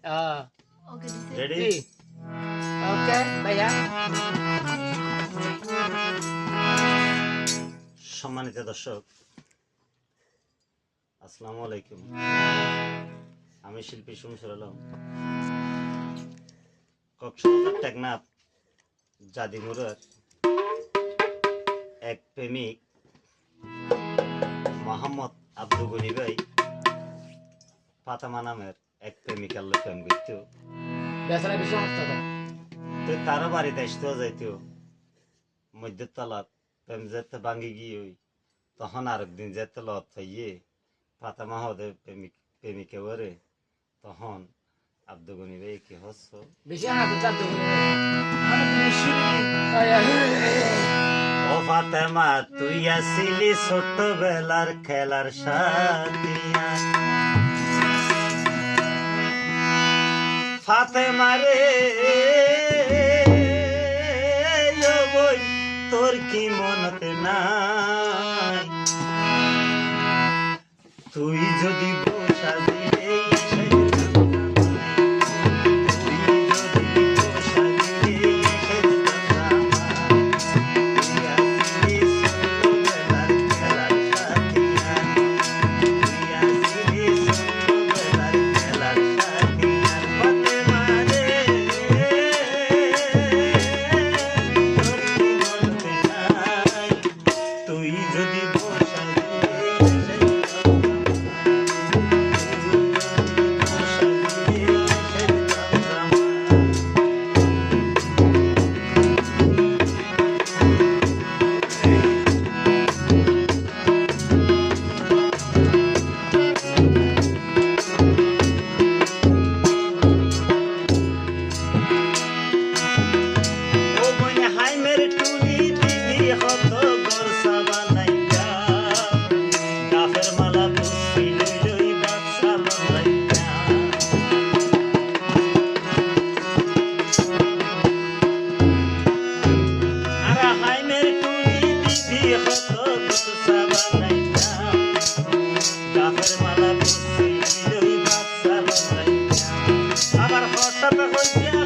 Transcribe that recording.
ওকে দিছে রেডি? ওকে ভাইয়া। সম্মানিত দর্শক, আসসালামু আলাইকুম। আমি শিল্পী শমসুর আলম, কক্সবাজার টেকনাফ জাদিমুরার এক প্রেমিক মোহাম্মদ আব্দুল গনি ভাই ফাতেমা নামের এক প্রেমিকার লোক প্রেম করত। বেচারা বেশি সমস্যা তো। তো তারও বাড়িতে আসতেও যাইতো, মধ্যতলাত প্রেম যেতে ভাঙি গিয়ে তখন আরেকদিন যেতে লত হইয়ে ফাতেমা হদে প্রেমিকে ওরে তখন আব্দুল গনি ভাই কি হচ্ছ বেশি হাতে চাপ দেবো। ও ফাতেমা, তুই আসিলি ছোটবেলার খেলার সাথী। ফাতেমা রে, ও বই তোর কি মনতে নাই? তুই যদি বসা দিলে আবার হঠাৎ হইয়া